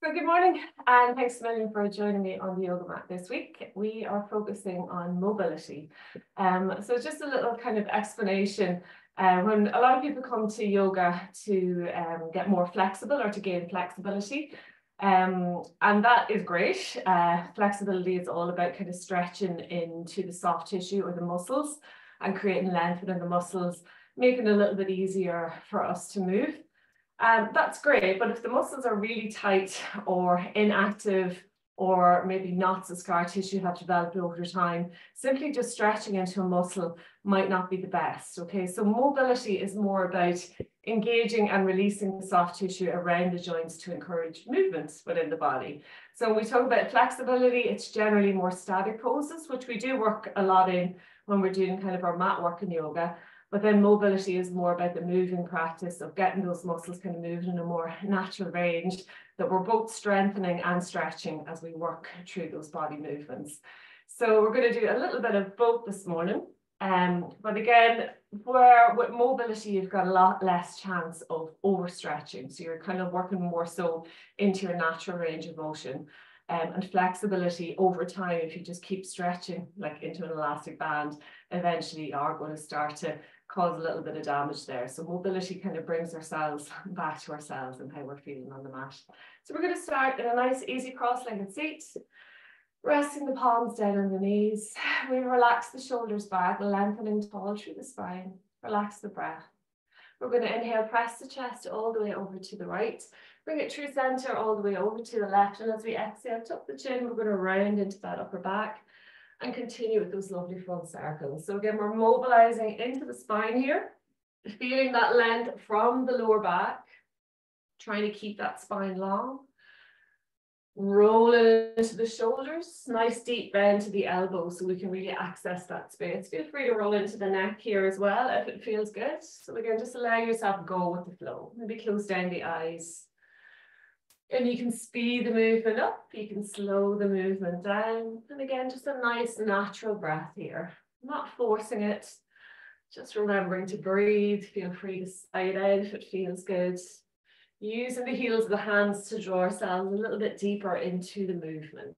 So good morning, and thanks a million for joining me on the yoga mat this week. We are focusing on mobility. So just a little kind of explanation. When a lot of people come to yoga to get more flexible or to gain flexibility, and that is great. Flexibility is all about kind of stretching into the soft tissue or the muscles and creating length within the muscles, making it a little bit easier for us to move. That's great, but if the muscles are really tight or inactive or maybe knots of scar tissue have developed over time, simply just stretching into a muscle might not be the best, okay? So mobility is more about engaging and releasing the soft tissue around the joints to encourage movements within the body. So when we talk about flexibility, it's generally more static poses, which we do work a lot in when we're doing kind of our mat work in yoga. But then mobility is more about the moving practice of getting those muscles kind of moving in a more natural range that we're both strengthening and stretching as we work through those body movements. So we're going to do a little bit of both this morning. But again, with mobility, you've got a lot less chance of overstretching. So you're kind of working more so into your natural range of motion. And flexibility over time, if you just keep stretching like into an elastic band, eventually you are going to start to cause a little bit of damage there. So mobility kind of brings ourselves back to ourselves and how we're feeling on the mat. So we're going to start in a nice easy cross-legged seat, resting the palms down on the knees. We relax the shoulders back, lengthening tall through the spine. Relax the breath. We're going to inhale, press the chest all the way over to the right. Bring it through center all the way over to the left. And as we exhale, tuck the chin, we're going to round into that upper back and continue with those lovely front circles. So again, we're mobilizing into the spine here, feeling that length from the lower back, trying to keep that spine long. Rolling into the shoulders, nice deep bend to the elbows so we can really access that space. Feel free to roll into the neck here as well if it feels good. So again, just allow yourself to go with the flow. Maybe close down the eyes. And you can speed the movement up, you can slow the movement down. And again, just a nice natural breath here. Not forcing it, just remembering to breathe. Feel free to sigh it out if it feels good. Using the heels of the hands to draw ourselves a little bit deeper into the movement.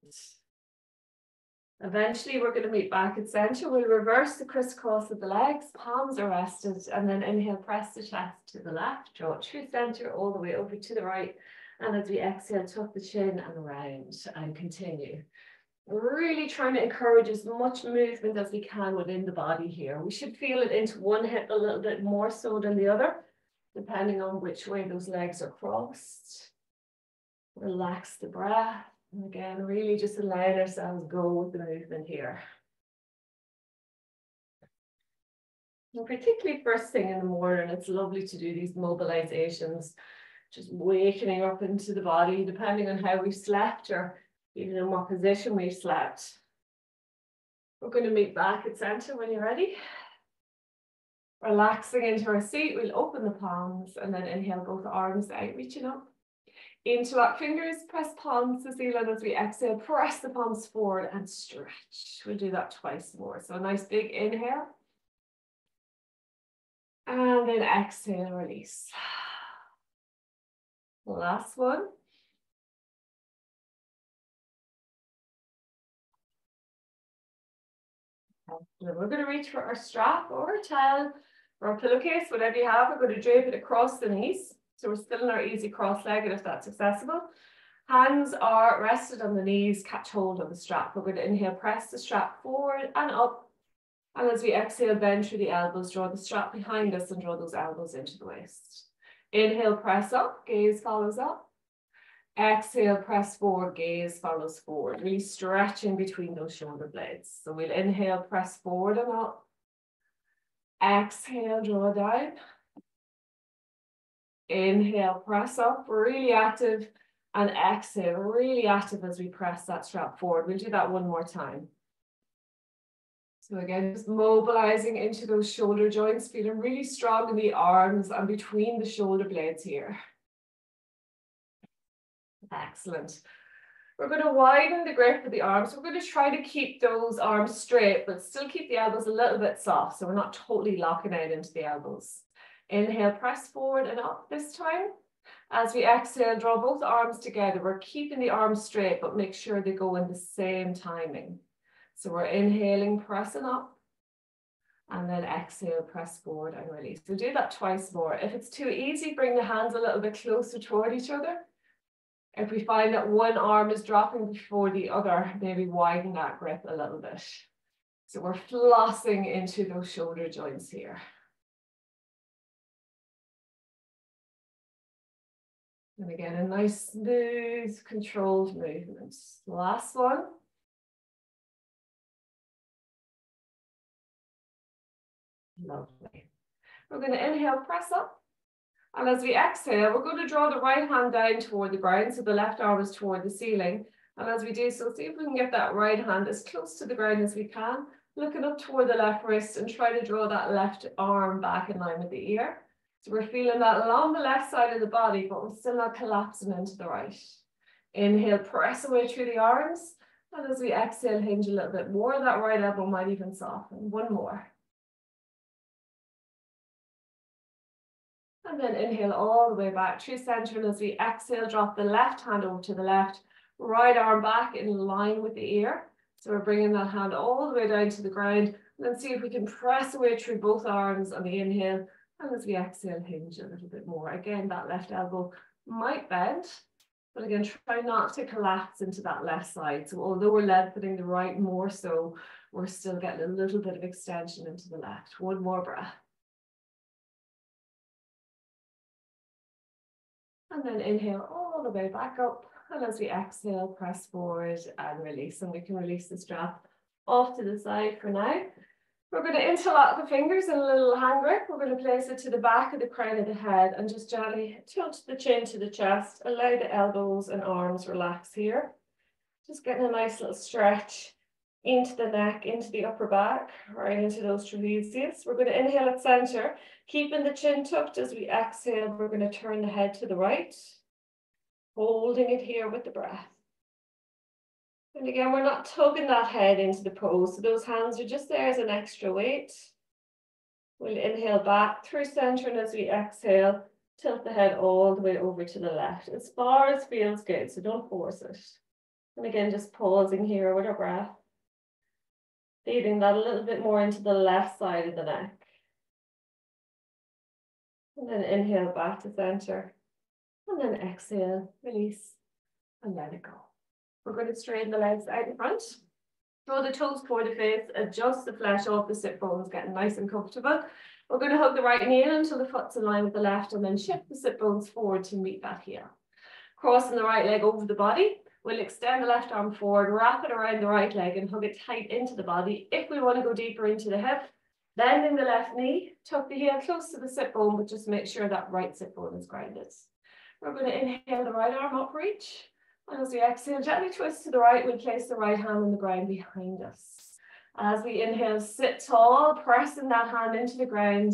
Eventually, we're going to meet back at center. We'll reverse the crisscross of the legs, palms are rested, and then inhale, press the chest to the left, draw it through center all the way over to the right. And as we exhale, tuck the chin and round and continue. We're really trying to encourage as much movement as we can within the body here. We should feel it into one hip a little bit more so than the other, depending on which way those legs are crossed. Relax the breath. And again, really just allowing ourselves go with the movement here. And particularly first thing in the morning, it's lovely to do these mobilizations. Just wakening up into the body, depending on how we slept or even in what position we slept. We're going to meet back at center when you're ready. Relaxing into our seat, we'll open the palms and then inhale both arms out, reaching up. Interlock fingers, press palms to ceiling as we exhale, press the palms forward and stretch. We'll do that twice more. So a nice big inhale. And then exhale, release. Last one. We're going to reach for our strap or a towel or a pillowcase, whatever you have. We're going to drape it across the knees. So we're still in our easy cross-legged if that's accessible. Hands are rested on the knees, catch hold of the strap. We're going to inhale, press the strap forward and up. And as we exhale, bend through the elbows, draw the strap behind us and draw those elbows into the waist. Inhale, press up, gaze follows up. Exhale, press forward, gaze follows forward. Really stretching between those shoulder blades. So we'll inhale, press forward and up. Exhale, draw down. Inhale, press up, really active. And exhale, really active as we press that strap forward. We'll do that one more time. So again, just mobilizing into those shoulder joints, feeling really strong in the arms and between the shoulder blades here. Excellent. We're going to widen the grip of the arms. We're going to try to keep those arms straight, but still keep the elbows a little bit soft, so we're not totally locking out into the elbows. Inhale, press forward and up this time. As we exhale, draw both arms together. We're keeping the arms straight, but make sure they go in the same timing. So we're inhaling, pressing up, and then exhale, press forward and release. So do that twice more. If it's too easy, bring the hands a little bit closer toward each other. If we find that one arm is dropping before the other, maybe widen that grip a little bit. So we're flossing into those shoulder joints here. And again, a nice, smooth, controlled movement. Last one. Lovely. We're going to inhale, press up. And as we exhale, we're going to draw the right hand down toward the ground, so the left arm is toward the ceiling. And as we do so, see if we can get that right hand as close to the ground as we can, looking up toward the left wrist and try to draw that left arm back in line with the ear. So we're feeling that along the left side of the body, but we're still not collapsing into the right. Inhale, press away through the arms. And as we exhale, hinge a little bit more. That right elbow might even soften. One more. And then inhale all the way back through center. And as we exhale, drop the left hand over to the left, right arm back in line with the ear. So we're bringing that hand all the way down to the ground. And then see if we can press away through both arms on the inhale. And as we exhale, hinge a little bit more. Again, that left elbow might bend, but again, try not to collapse into that left side. So although we're lengthening the right more so, we're still getting a little bit of extension into the left. One more breath. And then inhale all the way back up. And as we exhale, press forward and release. And we can release the strap off to the side for now. We're going to interlock the fingers in a little hand grip. We're going to place it to the back of the crown of the head and just gently tilt the chin to the chest. Allow the elbows and arms relax here. Just getting a nice little stretch into the neck, into the upper back, right into those trapezius. We're going to inhale at center, keeping the chin tucked. As we exhale, we're going to turn the head to the right, holding it here with the breath. And again, we're not tugging that head into the pose, so those hands are just there as an extra weight. We'll inhale back through center, and as we exhale, tilt the head all the way over to the left, as far as feels good, so don't force it. And again, just pausing here with our breath, feeding that a little bit more into the left side of the neck. And then inhale back to center, and then exhale, release, and let it go. We're going to straighten the legs out in front. Draw the toes toward the face, adjust the flesh off the sit bones, getting nice and comfortable. We're going to hug the right knee in until the foot's in line with the left, and then shift the sit bones forward to meet that heel. Crossing the right leg over the body. We'll extend the left arm forward, wrap it around the right leg and hug it tight into the body. If we want to go deeper into the hip, bending the left knee, tuck the heel close to the sit bone, but just make sure that right sit bone is grounded. We're going to inhale the right arm up, reach. And as we exhale, gently twist to the right, we'll place the right hand on the ground behind us. As we inhale, sit tall, pressing that hand into the ground.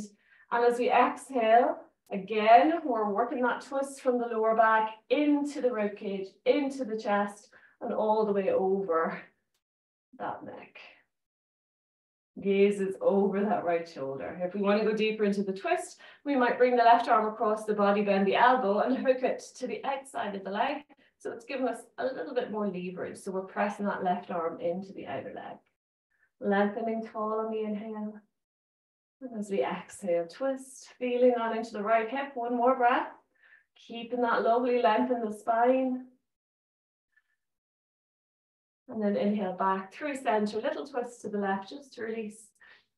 And as we exhale, again, we're working that twist from the lower back into the ribcage, into the chest, and all the way over that neck. Gaze is over that right shoulder. If we want to go deeper into the twist, we might bring the left arm across the body, bend the elbow, and hook it to the outside of the leg. So it's giving us a little bit more leverage. So we're pressing that left arm into the outer leg. Lengthening tall on the inhale. And as we exhale, twist, feeling on into the right hip. One more breath. Keeping that lovely length in the spine. And then inhale back through center, little twist to the left, just to release.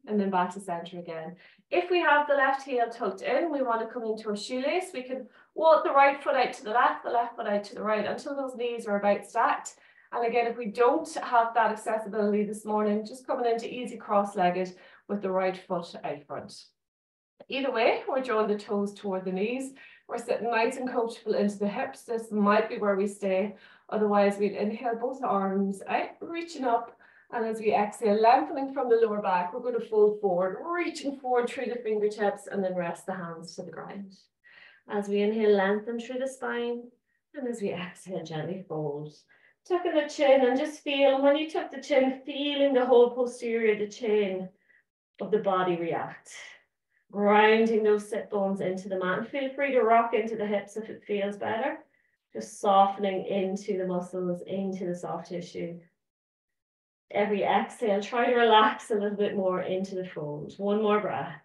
And then back to center again. If we have the left heel tucked in, we want to come into a shoelace. We can walk the right foot out to the left foot out to the right until those knees are about stacked. And again, if we don't have that accessibility this morning, just coming into easy cross-legged with the right foot out front. Either way, we're drawing the toes toward the knees. We're sitting nice and comfortable into the hips. This might be where we stay. Otherwise, we'd inhale both arms out, reaching up. And as we exhale, lengthening from the lower back, we're going to fold forward, reaching forward through the fingertips, and then rest the hands to the ground. As we inhale, lengthen through the spine. And as we exhale, gently fold. Tucking the chin and just feel, when you tuck the chin, feeling the whole posterior of the chin of the body react. Grounding those sit bones into the mat. And feel free to rock into the hips if it feels better. Just softening into the muscles, into the soft tissue. Every exhale, try to relax a little bit more into the fold. One more breath.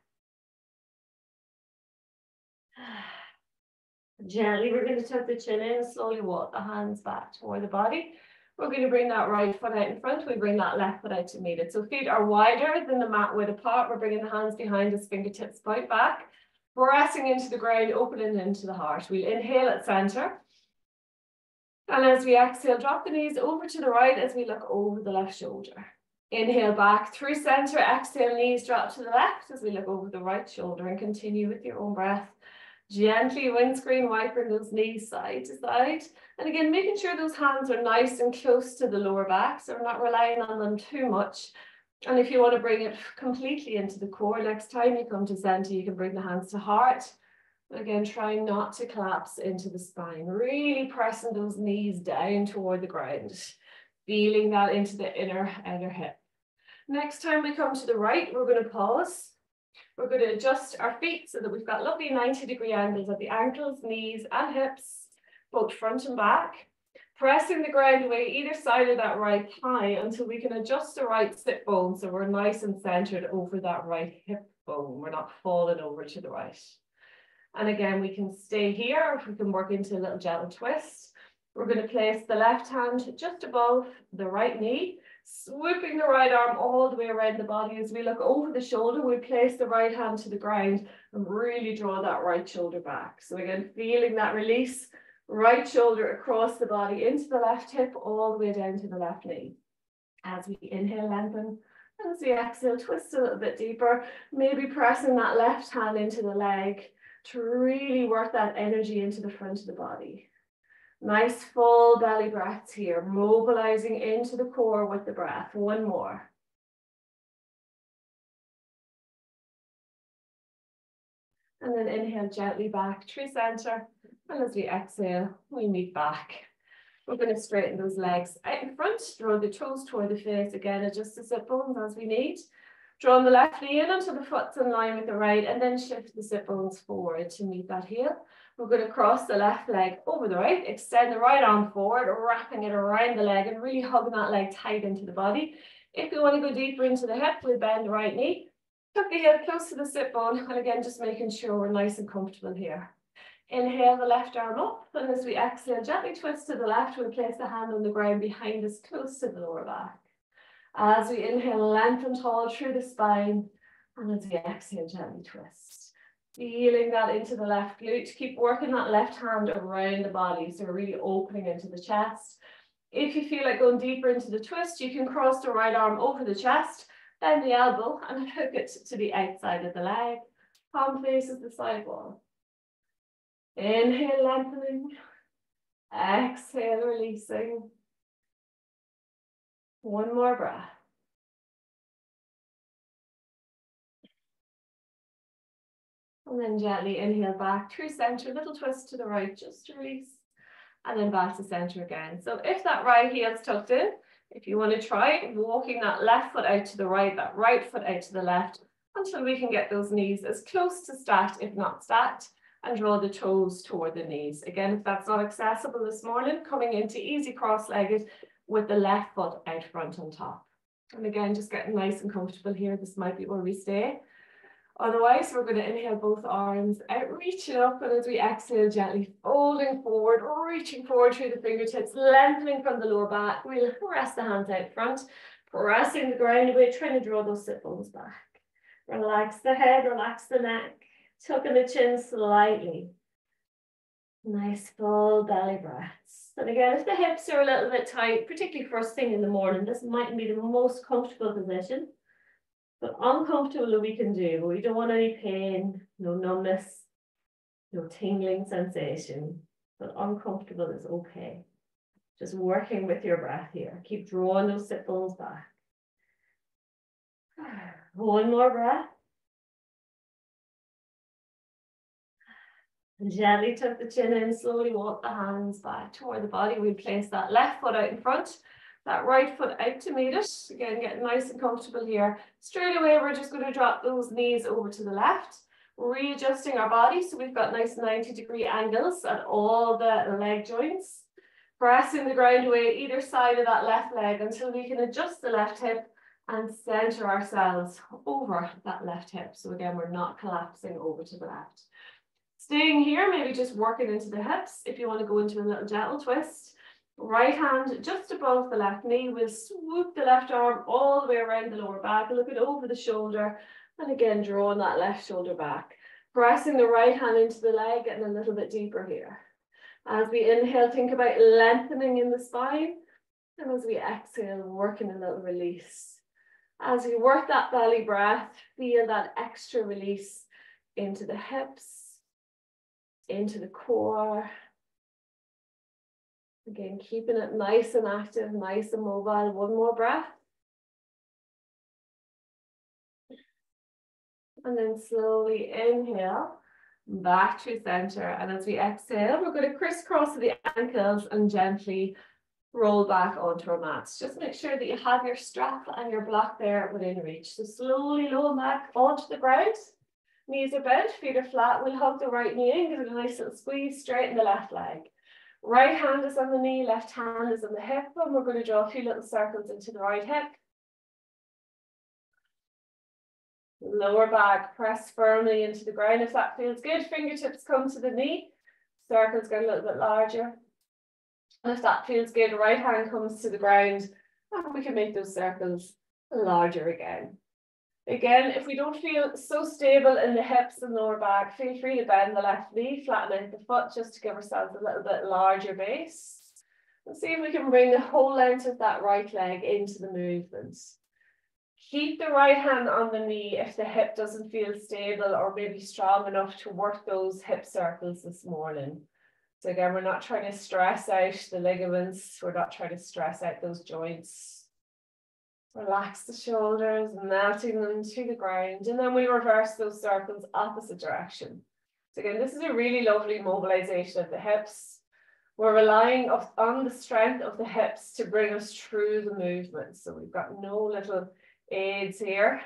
Gently, we're going to tuck the chin in, slowly walk the hands back toward the body. We're going to bring that right foot out in front. We bring that left foot out to meet it. So feet are wider than the mat width apart. We're bringing the hands behind us, fingertips point back. Pressing into the ground, opening into the heart. We'll inhale at center. And as we exhale, drop the knees over to the right as we look over the left shoulder. Inhale back through center, exhale, knees drop to the left as we look over the right shoulder, and continue with your own breath. Gently windscreen wiping those knees side to side. And again, making sure those hands are nice and close to the lower back, so we're not relying on them too much. And if you want to bring it completely into the core, next time you come to center, you can bring the hands to heart. Again, try not to collapse into the spine, really pressing those knees down toward the ground, feeling that into the inner outer hip. Next time we come to the right, we're going to pause. We're going to adjust our feet so that we've got lovely 90-degree angles at the ankles, knees and hips, both front and back. Pressing the ground away either side of that right thigh until we can adjust the right sit bone so we're nice and centered over that right hip bone. We're not falling over to the right. And again, we can stay here, if we can work into a little gentle twist. We're going to place the left hand just above the right knee, swooping the right arm all the way around the body. As we look over the shoulder, we place the right hand to the ground and really draw that right shoulder back. So again, feeling that release, right shoulder across the body into the left hip, all the way down to the left knee. As we inhale, lengthen. And as we exhale, twist a little bit deeper, maybe pressing that left hand into the leg to really work that energy into the front of the body. Nice full belly breaths here, mobilizing into the core with the breath. One more. And then inhale gently back through center. And as we exhale, we meet back. We're going to straighten those legs out in front, draw the toes toward the face again, adjust the sit bones as we need. Drawing the left knee in until the foot's in line with the right, and then shift the sit bones forward to meet that heel. We're going to cross the left leg over the right, extend the right arm forward, wrapping it around the leg and really hugging that leg tight into the body. If we want to go deeper into the hip, we'll bend the right knee, tuck the heel close to the sit bone, and again, just making sure we're nice and comfortable here. Inhale the left arm up, and as we exhale, gently twist to the left, we'll place the hand on the ground behind us, close to the lower back. As we inhale, lengthen tall through the spine, and as we exhale, gently twist. Feeling that into the left glute. Keep working that left hand around the body, so we're really opening into the chest. If you feel like going deeper into the twist, you can cross the right arm over the chest, bend the elbow, and hook it to the outside of the leg. Palm faces the side wall. Inhale, lengthening. Exhale, releasing. One more breath. And then gently inhale back through center, little twist to the right, just to release. And then back to center again. So if that right heel's tucked in, if you want to try walking that left foot out to the right, that right foot out to the left, until we can get those knees as close to stacked, if not stacked, and draw the toes toward the knees. Again, if that's not accessible this morning, coming into easy cross-legged with the left foot out front on top. And again, just getting nice and comfortable here. This might be where we stay. Otherwise, we're going to inhale both arms out, reaching up, and as we exhale, gently folding forward, reaching forward through the fingertips, lengthening from the lower back. We'll rest the hands out front, pressing the ground away, trying to draw those sit bones back. Relax the head, relax the neck, tucking the chin slightly. Nice full belly breaths. And again, if the hips are a little bit tight, particularly first thing in the morning, this mightn't be the most comfortable position. But uncomfortable we can do. We don't want any pain, no numbness, no tingling sensation. But uncomfortable is okay. Just working with your breath here. Keep drawing those sit bones back. One more breath. And gently tuck the chin in, slowly walk the hands back toward the body. We place that left foot out in front. That right foot out to meet it. Again, get nice and comfortable here. Straight away, we're just going to drop those knees over to the left. Readjusting our body so we've got nice 90-degree angles at all the leg joints. Pressing the ground away either side of that left leg until we can adjust the left hip and center ourselves over that left hip. So again, we're not collapsing over to the left. Staying here, maybe just working into the hips. If you want to go into a little gentle twist, right hand just above the left knee. We'll swoop the left arm all the way around the lower back, looking over the shoulder, and again, drawing that left shoulder back. Pressing the right hand into the leg, getting a little bit deeper here. As we inhale, think about lengthening in the spine. And as we exhale, working a little release. As we work that belly breath, feel that extra release into the hips, into the core. Again, keeping it nice and active, nice and mobile. One more breath. And then slowly inhale, back to center. And as we exhale, we're going to crisscross the ankles and gently roll back onto our mats. Just make sure that you have your strap and your block there within reach. So slowly lower back onto the ground. Knees are bent, feet are flat. We'll hug the right knee in, give it a nice little squeeze, straighten the left leg. Right hand is on the knee, left hand is on the hip, and we're going to draw a few little circles into the right hip. Lower back, press firmly into the ground if that feels good. Fingertips come to the knee. Circles get a little bit larger. And if that feels good, right hand comes to the ground, and we can make those circles larger again. Again, if we don't feel so stable in the hips and lower back, feel free to bend the left knee, flatten out the foot just to give ourselves a little bit larger base. And see if we can bring the whole length of that right leg into the movement. Keep the right hand on the knee if the hip doesn't feel stable or maybe strong enough to work those hip circles this morning. So again, we're not trying to stress out the ligaments. We're not trying to stress out those joints. Relax the shoulders, melting them to the ground. And then we reverse those circles opposite direction. So again, this is a really lovely mobilization of the hips. We're relying on the strength of the hips to bring us through the movement. So we've got no little aids here.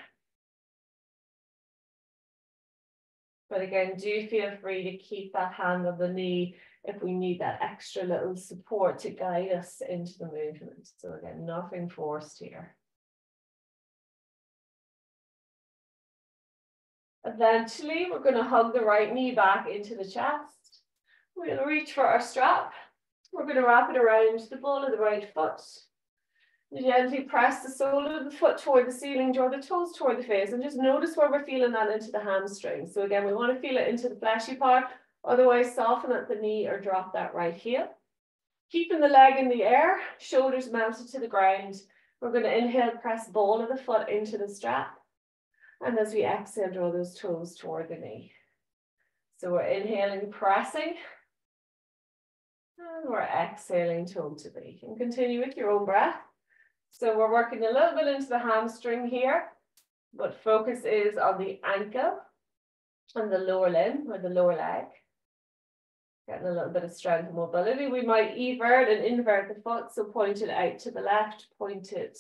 But again, do feel free to keep that hand on the knee if we need that extra little support to guide us into the movement. So again, nothing forced here. Eventually, we're going to hug the right knee back into the chest. We'll reach for our strap. We're going to wrap it around the ball of the right foot. Gently press the sole of the foot toward the ceiling, draw the toes toward the face, and just notice where we're feeling that into the hamstring. So again, we want to feel it into the fleshy part, otherwise soften at the knee or drop that right heel. Keeping the leg in the air, shoulders mounted to the ground. We're going to inhale, press ball of the foot into the strap. And as we exhale, draw those toes toward the knee. So we're inhaling, pressing. And we're exhaling, toe to knee. And continue with your own breath. So we're working a little bit into the hamstring here, but focus is on the ankle and the lower limb or the lower leg. Getting a little bit of strength and mobility. We might evert and invert the foot. So point it out to the left, point it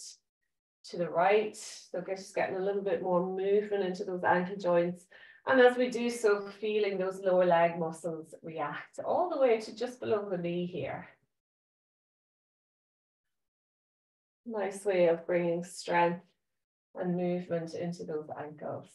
to the right. So just getting a little bit more movement into those ankle joints. And as we do so, feeling those lower leg muscles react all the way to just below the knee here. Nice way of bringing strength and movement into those ankles.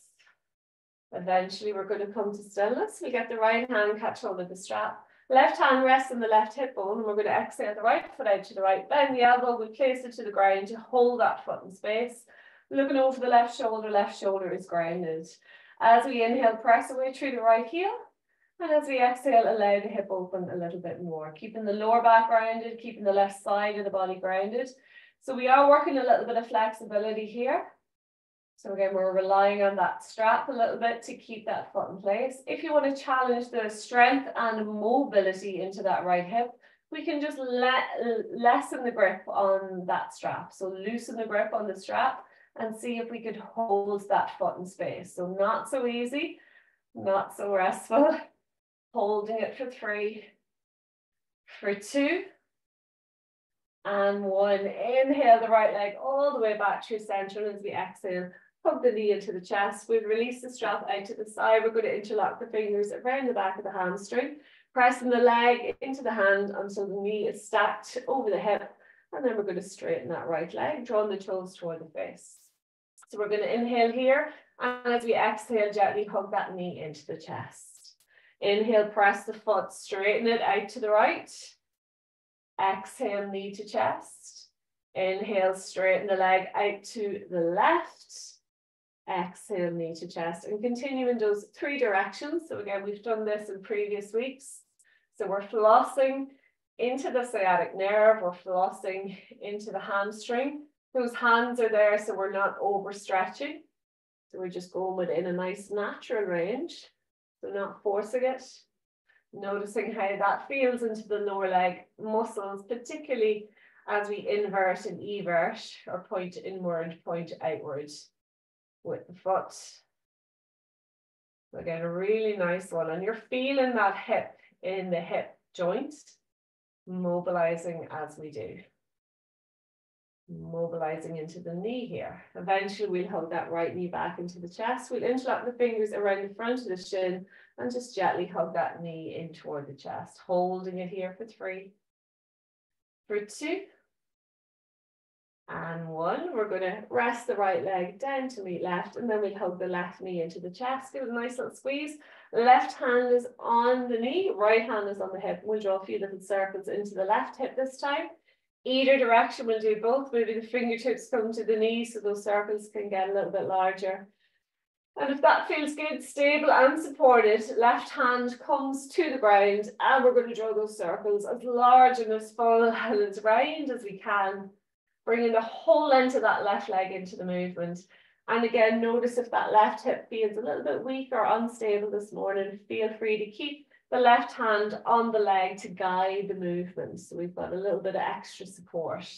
Eventually, we're going to come to stillness. We get the right hand catch hold of the strap. Left hand rests on the left hip bone, and we're going to exhale the right foot out to the right. Bend the elbow, we place it to the ground to hold that foot in space. Looking over the left shoulder is grounded. As we inhale, press away through the right heel. And as we exhale, allow the hip open a little bit more, keeping the lower back grounded, keeping the left side of the body grounded. So we are working a little bit of flexibility here. So again, we're relying on that strap a little bit to keep that foot in place. If you want to challenge the strength and mobility into that right hip, we can just lessen the grip on that strap. So loosen the grip on the strap and see if we could hold that foot in space. So not so easy, not so restful. Holding it for 3, for 2, and 1. Inhale the right leg all the way back to center. As we exhale, hug the knee into the chest. We've released the strap out to the side. We're going to interlock the fingers around the back of the hamstring, pressing the leg into the hand until the knee is stacked over the hip. And then we're going to straighten that right leg, drawing the toes toward the face. So we're going to inhale here. And as we exhale, gently hug that knee into the chest. Inhale, press the foot, straighten it out to the right. Exhale, knee to chest. Inhale, straighten the leg out to the left. Exhale, knee to chest. And continue in those 3 directions. So again, we've done this in previous weeks. So we're flossing into the sciatic nerve. We're flossing into the hamstring. Those hands are there, so we're not overstretching. So we're just going within a nice natural range. So not forcing it. Noticing how that feels into the lower leg muscles, particularly as we invert and evert, or point inward, point outward with the foot. Again, a really nice one. And you're feeling that hip in the hip joint, mobilizing as we do. Mobilizing into the knee here. Eventually we'll hug that right knee back into the chest. We'll interlock the fingers around the front of the shin and just gently hug that knee in toward the chest, holding it here for 3, for 2, and 1. We're going to rest the right leg down to meet left, and then we'll hug the left knee into the chest. Give it a nice little squeeze. Left hand is on the knee, right hand is on the hip. We'll draw a few little circles into the left hip this time. Either direction, we'll do both. Maybe the fingertips come to the knee so those circles can get a little bit larger. And if that feels good, stable and supported, left hand comes to the ground, and we're going to draw those circles as large and as full and as round as we can, bringing the whole length of that left leg into the movement. And again, notice if that left hip feels a little bit weak or unstable this morning, feel free to keep the left hand on the leg to guide the movement. So we've got a little bit of extra support.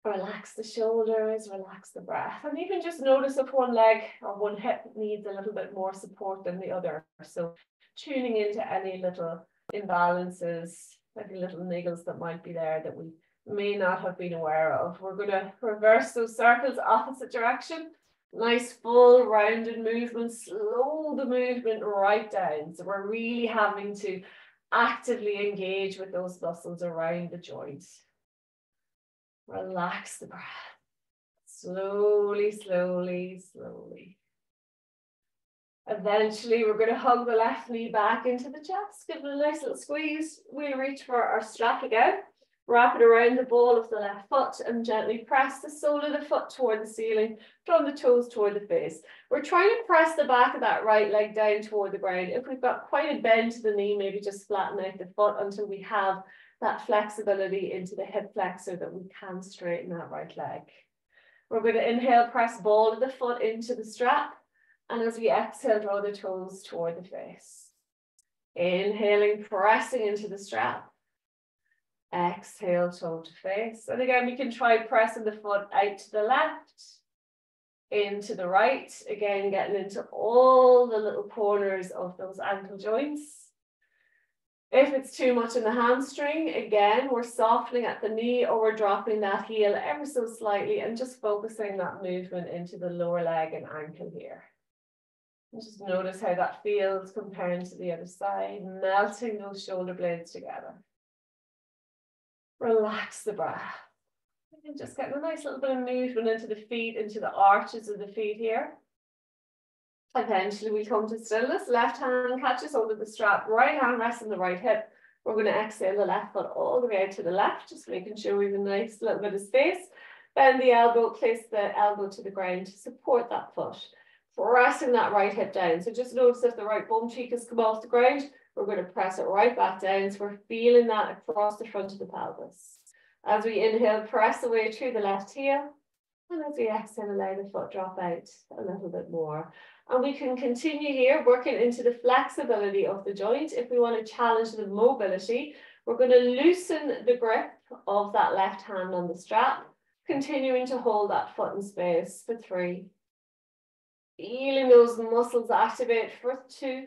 Relax the shoulders, relax the breath. And even just notice if one leg or one hip needs a little bit more support than the other. So tuning into any little imbalances, any little niggles that might be there that we may not have been aware of. We're going to reverse those circles opposite direction. Nice full rounded movement, slow the movement right down. So we're really having to actively engage with those muscles around the joints. Relax the breath. Slowly, slowly, slowly. Eventually, we're going to hug the left knee back into the chest. Give it a nice little squeeze. We'll reach for our strap again. Wrap it around the ball of the left foot and gently press the sole of the foot toward the ceiling, drawing the toes toward the face. We're trying to press the back of that right leg down toward the ground. If we've got quite a bend to the knee, maybe just flatten out the foot until we have that flexibility into the hip flexor that we can straighten that right leg. We're going to inhale, press ball of the foot into the strap. And as we exhale, draw the toes toward the face. Inhaling, pressing into the strap. Exhale, toe to face. And again, we can try pressing the foot out to the left, into the right. Again, getting into all the little corners of those ankle joints. If it's too much in the hamstring, again, we're softening at the knee or we're dropping that heel ever so slightly and just focusing that movement into the lower leg and ankle here. And just notice how that feels comparing to the other side, melting those shoulder blades together. Relax the breath. And just getting a nice little bit of movement into the feet, into the arches of the feet here. Eventually we come to stillness. Left hand catches hold of the strap, right hand rests on the right hip. We're going to exhale the left foot all the way out to the left, just making sure we have a nice little bit of space. Bend the elbow, place the elbow to the ground to support that foot. Pressing that right hip down. So just notice if the right bum cheek has come off the ground, we're going to press it right back down. So we're feeling that across the front of the pelvis. As we inhale, press away through the left heel. And as we exhale, allow the foot drop out a little bit more. And we can continue here working into the flexibility of the joint. If we want to challenge the mobility, we're going to loosen the grip of that left hand on the strap, continuing to hold that foot in space for 3. Feeling those muscles activate for 2.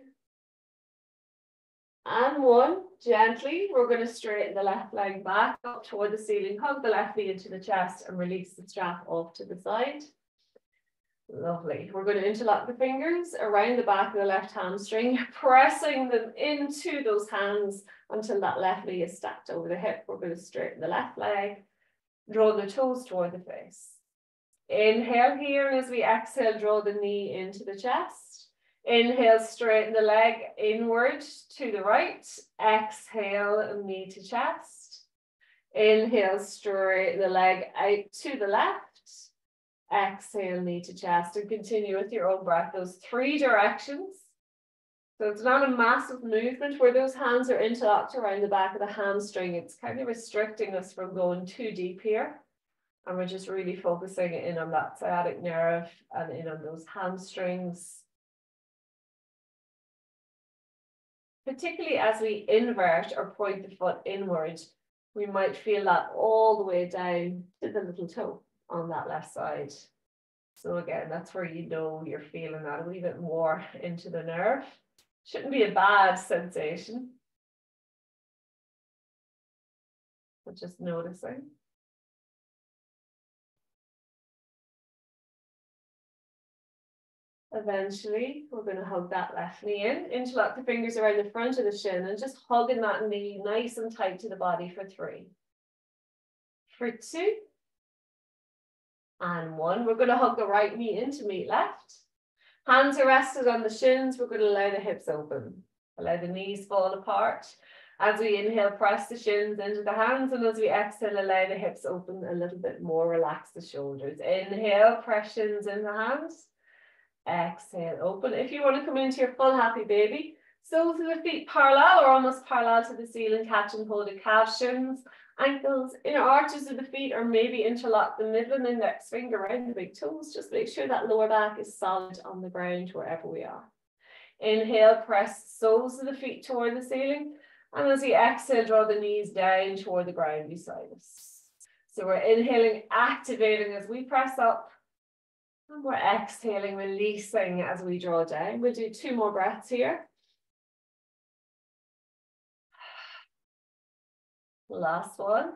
And 1. Gently, we're going to straighten the left leg back up toward the ceiling, hug the left knee into the chest and release the strap off to the side. Lovely. We're going to interlock the fingers around the back of the left hamstring, pressing them into those hands until that left knee is stacked over the hip. We're going to straighten the left leg, draw the toes toward the face. Inhale here, and as we exhale, draw the knee into the chest. Inhale, straighten the leg inward to the right. Exhale, knee to chest. Inhale, straighten the leg out to the left. Exhale, knee to chest, and continue with your own breath, those 3 directions. So it's not a massive movement where those hands are interlocked around the back of the hamstring. It's kind of restricting us from going too deep here. And we're just really focusing in on that sciatic nerve and in on those hamstrings. Particularly as we invert or point the foot inward, we might feel that all the way down to the little toe on that left side. So again, that's where you know you're feeling that a wee bit more into the nerve. Shouldn't be a bad sensation, but just noticing. Eventually, we're going to hug that left knee in, interlock the fingers around the front of the shin, and just hugging that knee nice and tight to the body for 3. For 2. And 1. We're going to hug the right knee in to meet left. Hands are rested on the shins. We're going to allow the hips open. Allow the knees fall apart. As we inhale, press the shins into the hands. And as we exhale, allow the hips open a little bit more. Relax the shoulders. Inhale, press shins into hands. Exhale, open. If you want to come into your full happy baby, soles of the feet parallel or almost parallel to the ceiling, catch and hold the calf, shins, ankles, inner arches of the feet, or maybe interlock the middle and index finger around the big toes. Just make sure that lower back is solid on the ground wherever we are. Inhale, press soles of the feet toward the ceiling. And as we exhale, draw the knees down toward the ground beside us. So we're inhaling, activating as we press up. And we're exhaling, releasing as we draw down. We'll do 2 more breaths here. Last one.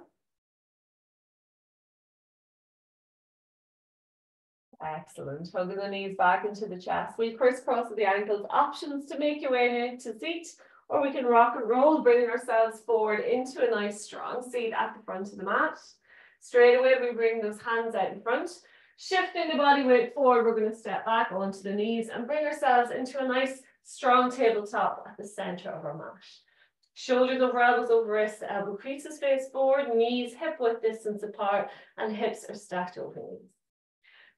Excellent. Hugging the knees back into the chest. We crisscross the ankles. Options to make your way into seat, or we can rock and roll, bringing ourselves forward into a nice strong seat at the front of the mat. Straight away, we bring those hands out in front. Shifting the body weight forward, we're going to step back onto the knees and bring ourselves into a nice strong tabletop at the center of our mat. Shoulders over elbows over wrists, elbow creases face forward, knees hip width distance apart, and hips are stacked over knees.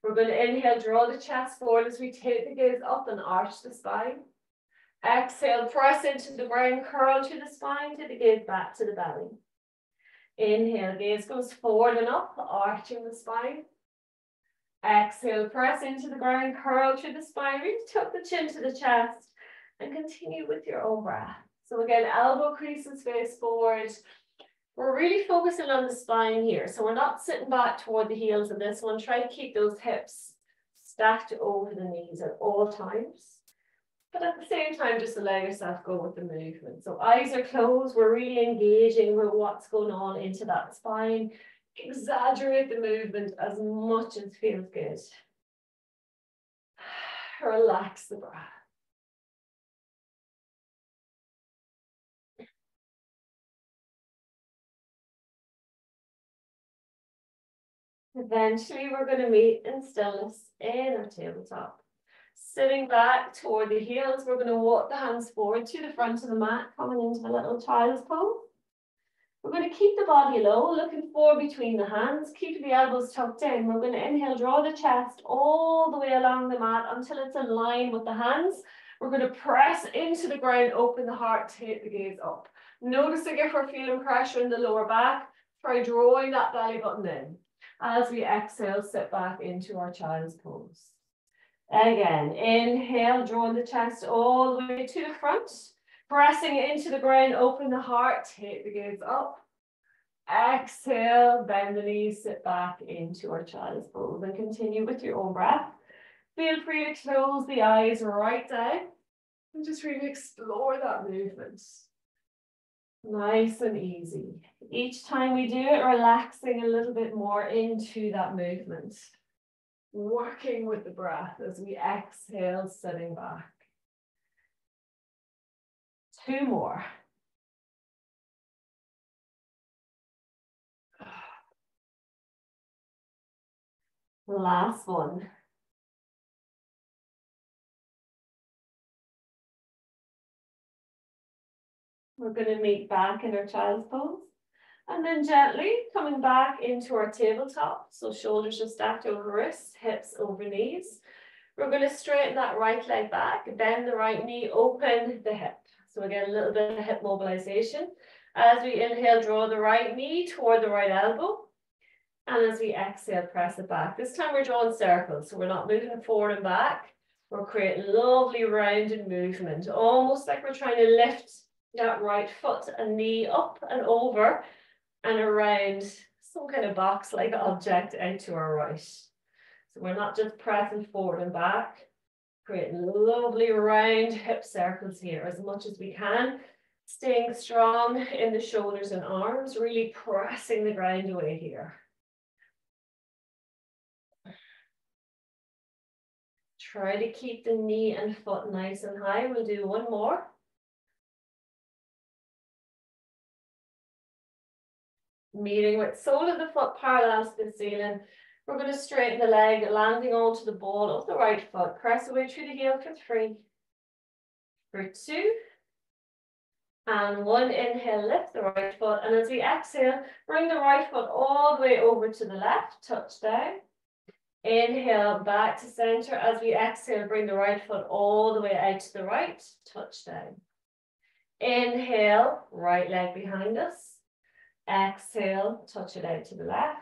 We're going to inhale, draw the chest forward as we take the gaze up and arch the spine. Exhale, press into the ground, curl to the spine, to the gaze back to the belly. Inhale, gaze goes forward and up, arching the spine. Exhale, press into the ground, curl through the spine, reach tuck the chin to the chest, and continue with your own breath. So again, elbow creases face forward. We're really focusing on the spine here. So we're not sitting back toward the heels of this one. Try to keep those hips stacked over the knees at all times. But at the same time, just allow yourself to go with the movement. So eyes are closed. We're really engaging with what's going on into that spine. Exaggerate the movement as much as feels good. Relax the breath. Eventually, we're going to meet in stillness in our tabletop. Sitting back toward the heels, we're going to walk the hands forward to the front of the mat, coming into a little child's pose. We're going to keep the body low, looking forward between the hands, keeping the elbows tucked in. We're going to inhale, draw the chest all the way along the mat until it's in line with the hands. We're going to press into the ground, open the heart, take the gaze up. Noticing if we're feeling pressure in the lower back, try drawing that belly button in. As we exhale, sit back into our child's pose. Again, inhale, drawing the chest all the way to the front. Pressing into the ground, open the heart, take the gaze up. Exhale, bend the knees, sit back into our child's pose and continue with your own breath. Feel free to close the eyes right down and just really explore that movement. Nice and easy. Each time we do it, relaxing a little bit more into that movement. working with the breath as we exhale, sitting back. 2 more. Last one. We're going to meet back in our child's pose. And then gently coming back into our tabletop. So shoulders are stacked over wrists, hips over knees. We're going to straighten that right leg back, bend the right knee, open the hip. So again, a little bit of hip mobilization. As we inhale, draw the right knee toward the right elbow. And as we exhale, press it back. This time we're drawing circles, so we're not moving forward and back. We're creating lovely rounded movement, almost like we're trying to lift that right foot and knee up and over and around some kind of box-like object out to our right. So we're not just pressing forward and back, creating lovely round hip circles here as much as we can, staying strong in the shoulders and arms, really pressing the ground away here. Try to keep the knee and foot nice and high. We'll do one more. Meeting with sole of the foot parallel to the ceiling. We're going to straighten the leg, landing onto the ball of the right foot. Press away through the heel for 3, for 2, and 1. Inhale, lift the right foot. And as we exhale, bring the right foot all the way over to the left, touch down. Inhale, back to center. As we exhale, bring the right foot all the way out to the right, touch down. Inhale, right leg behind us. Exhale, touch it out to the left.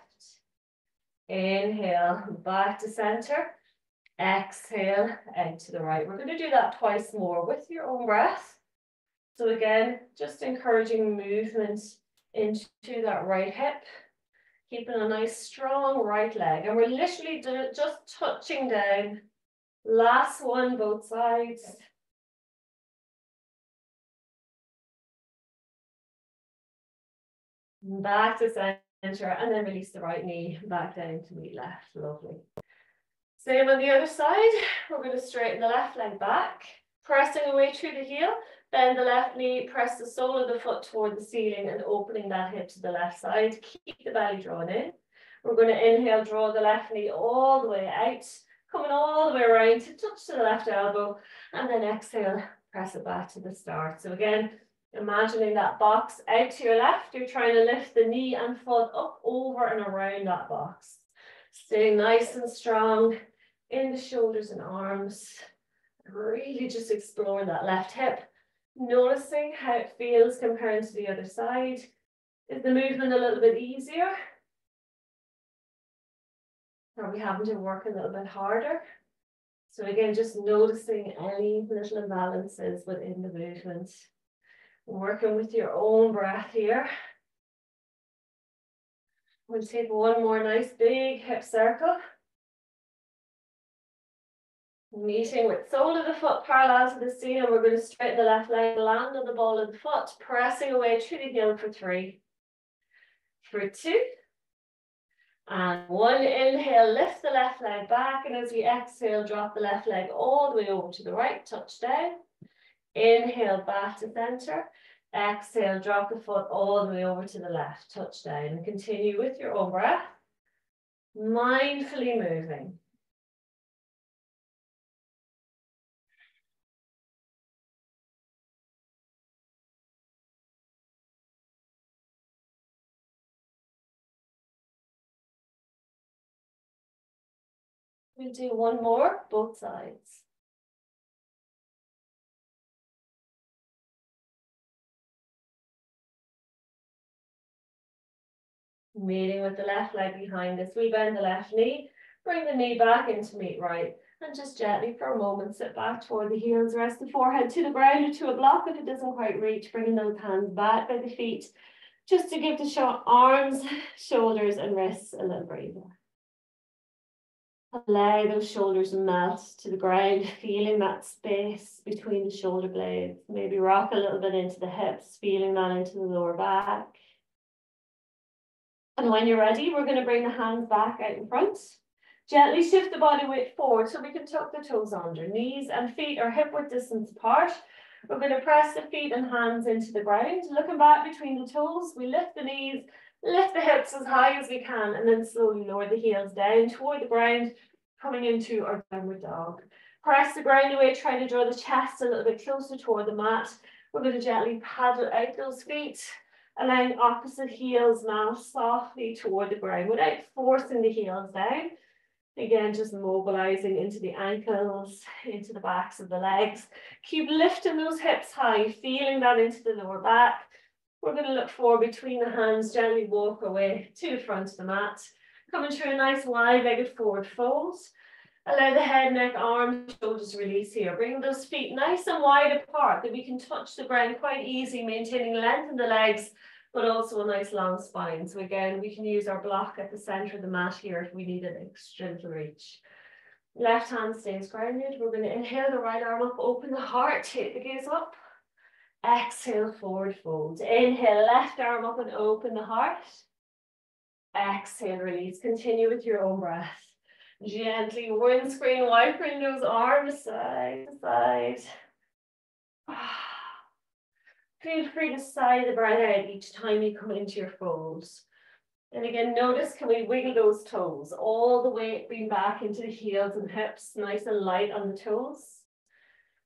Inhale, back to center. Exhale, out to the right. We're going to do that twice more with your own breath. So again, just encouraging movement into that right hip. Keeping a nice strong right leg. And we're literally just touching down. Last one, both sides. Back to center, and then release the right knee back down to meet left. Lovely. Same on the other side. We're going to straighten the left leg back, pressing away through the heel. Bend the left knee, press the sole of the foot toward the ceiling and opening that hip to the left side. Keep the belly drawn in. We're going to inhale, draw the left knee all the way out, coming all the way around to touch to the left elbow, and then exhale, press it back to the start. So again, imagining that box out to your left, you're trying to lift the knee and foot up, over and around that box. Staying nice and strong in the shoulders and arms. Really just exploring that left hip. Noticing how it feels comparing to the other side. Is the movement a little bit easier? Are we having to work a little bit harder? So again, just noticing any little imbalances within the movement. Working with your own breath here. We'll take one more nice big hip circle. Meeting with sole of the foot parallel to the ceiling. We're going to straighten the left leg, land on the ball of the foot, pressing away through the heel for 3, for 2, and 1. Inhale, lift the left leg back, and as we exhale, drop the left leg all the way over to the right, touch down. Inhale, back to center. Exhale, drop the foot all the way over to the left, touch down, and continue with your own breath, mindfully moving. We'll do one more, both sides. Meeting with the left leg behind us. We bend the left knee, bring the knee back into meet right, and just gently for a moment sit back toward the heels, rest the forehead to the ground or to a block if it doesn't quite reach, bringing those hands back by the feet, just to give the arms, shoulders and wrists a little breather. Allow those shoulders melt to the ground, feeling that space between the shoulder blades. Maybe rock a little bit into the hips, feeling that into the lower back. And when you're ready, we're going to bring the hands back out in front. Gently shift the body weight forward so we can tuck the toes under. Knees and feet are hip width distance apart. We're going to press the feet and hands into the ground. Looking back between the toes, we lift the knees, lift the hips as high as we can, and then slowly lower the heels down toward the ground, coming into our downward dog. Press the ground away, try to draw the chest a little bit closer toward the mat. We're going to gently paddle out those feet, allowing opposite heels now softly toward the ground without forcing the heels down. Again, just mobilizing into the ankles, into the backs of the legs. Keep lifting those hips high, feeling that into the lower back. We're going to look forward between the hands, gently walk our way to the front of the mat. Coming through a nice wide-legged forward fold. Allow the head, neck, arms, shoulders release here. Bring those feet nice and wide apart that we can touch the ground quite easy, maintaining length in the legs, but also a nice long spine. So again, we can use our block at the center of the mat here if we need an extra gentle reach. Left hand stays grounded. We're going to inhale the right arm up, open the heart, take the gaze up. Exhale, forward fold. Inhale, left arm up and open the heart. Exhale, release. Continue with your own breath. Gently windscreen wiping those arms side to side. Feel free to sigh the breath out each time you come into your folds. And again, notice, can we wiggle those toes? All the way bring back into the heels and hips, nice and light on the toes.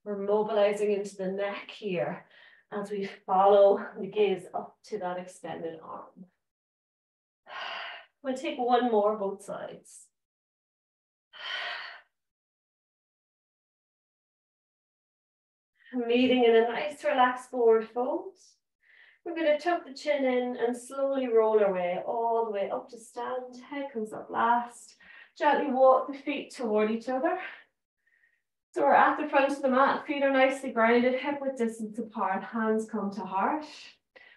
We're mobilizing into the neck here as we follow the gaze up to that extended arm. We'll take one more, both sides. Meeting in a nice relaxed forward fold. We're going to tuck the chin in and slowly roll our way all the way up to stand. Head comes up last. Gently walk the feet toward each other. So we're at the front of the mat. Feet are nicely grounded, hip width distance apart. Hands come to heart.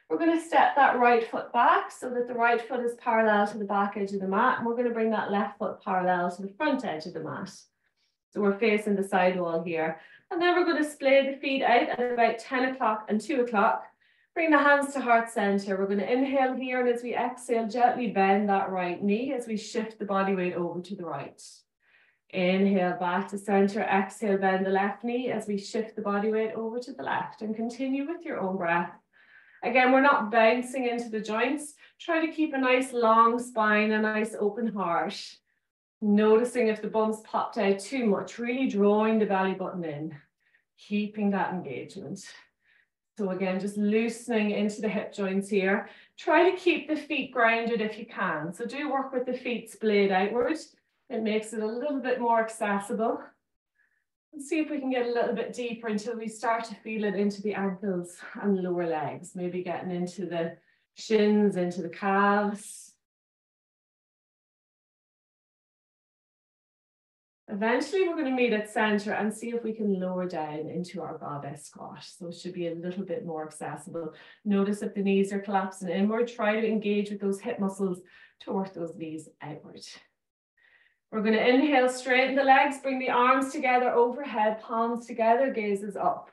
We're going to step that right foot back so that the right foot is parallel to the back edge of the mat. And we're going to bring that left foot parallel to the front edge of the mat. So we're facing the side wall here. And then we're going to splay the feet out at about 10 o'clock and 2 o'clock. Bring the hands to heart center. We're going to inhale here, and as we exhale, gently bend that right knee as we shift the body weight over to the right. Inhale back to center. Exhale, bend the left knee as we shift the body weight over to the left, and continue with your own breath. Again, we're not bouncing into the joints. Try to keep a nice long spine, a nice open heart. Noticing if the bumps popped out too much, really drawing the belly button in, keeping that engagement. So again, just loosening into the hip joints here. Try to keep the feet grounded if you can. So do work with the feet splayed outward. It makes it a little bit more accessible. And see if we can get a little bit deeper until we start to feel it into the ankles and lower legs, maybe getting into the shins, into the calves. Eventually, we're going to meet at center and see if we can lower down into our goddess squat. So it should be a little bit more accessible. Notice if the knees are collapsing inward, try to engage with those hip muscles to work those knees outward. We're going to inhale, straighten the legs, bring the arms together overhead, palms together, gazes up.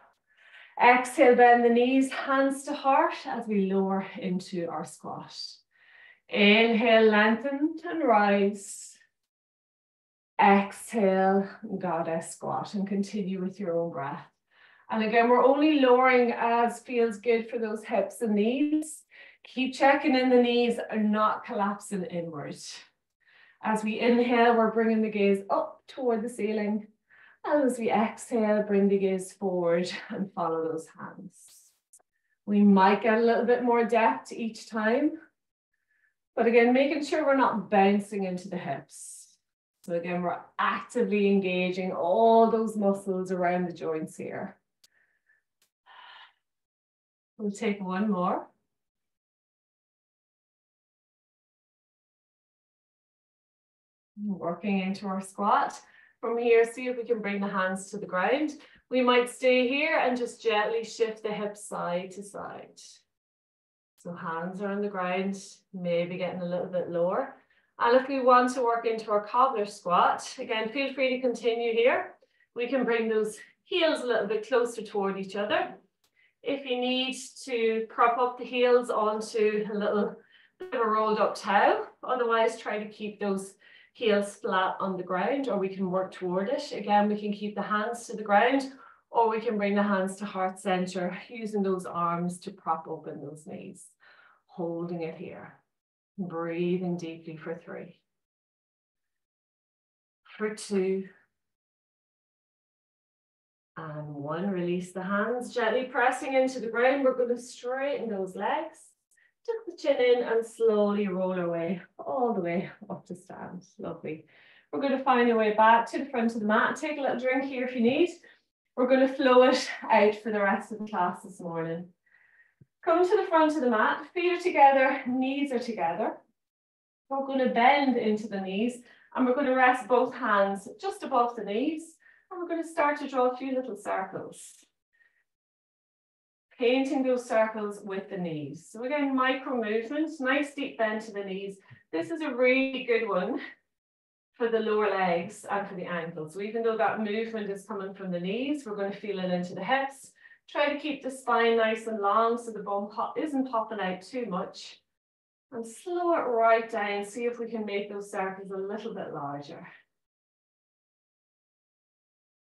Exhale, bend the knees, hands to heart as we lower into our squat. Inhale, lengthen and rise. Exhale, goddess squat, and continue with your own breath. And again, we're only lowering as feels good for those hips and knees. Keep checking in the knees are not collapsing inward. As we inhale, we're bringing the gaze up toward the ceiling. And as we exhale, bring the gaze forward and follow those hands. We might get a little bit more depth each time. But again, making sure we're not bouncing into the hips. So again, we're actively engaging all those muscles around the joints here. We'll take one more. Working into our squat. From here, see if we can bring the hands to the ground. We might stay here and just gently shift the hips side to side. So hands are on the ground, maybe getting a little bit lower. And if we want to work into our cobbler squat, again, feel free to continue here. We can bring those heels a little bit closer toward each other. If you need to prop up the heels onto a little bit of a rolled up towel, otherwise try to keep those heels flat on the ground, or we can work toward it. Again, we can keep the hands to the ground, or we can bring the hands to heart center, using those arms to prop open those knees. Holding it here. Breathing deeply for 3. For 2. And 1. Release the hands, gently pressing into the ground. We're going to straighten those legs. Tuck the chin in and slowly roll our way all the way up to stand. Lovely. We're going to find our way back to the front of the mat. Take a little drink here if you need. We're going to flow it out for the rest of the class this morning. Come to the front of the mat, feet are together, knees are together. We're going to bend into the knees and we're going to rest both hands just above the knees. And we're going to start to draw a few little circles. Painting those circles with the knees. So again, micro movements, nice deep bend to the knees. This is a really good one for the lower legs and for the ankles. So even though that movement is coming from the knees, we're going to feel it into the hips. Try to keep the spine nice and long so the bum isn't popping out too much. And slow it right down. See if we can make those circles a little bit larger.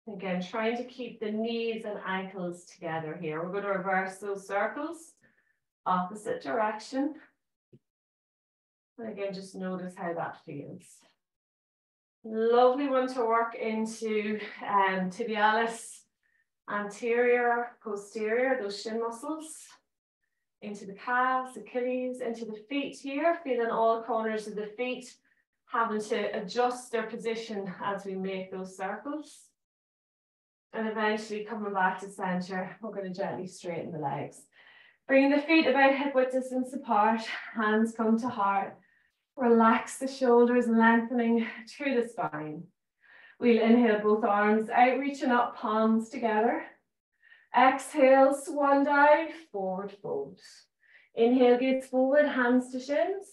Again, trying to keep the knees and ankles together here. We're going to reverse those circles, opposite direction. And again, just notice how that feels. Lovely one to work into tibialis anterior, posterior, those shin muscles. Into the calves, Achilles, into the feet here, feeling all corners of the feet, having to adjust their position as we make those circles. And eventually coming back to center, we're going to gently straighten the legs. Bringing the feet about hip width distance apart, hands come to heart. Relax the shoulders, lengthening through the spine. We'll inhale both arms out, reaching up, palms together. Exhale, swan dive, forward fold. Inhale, gaze forward, hands to shins.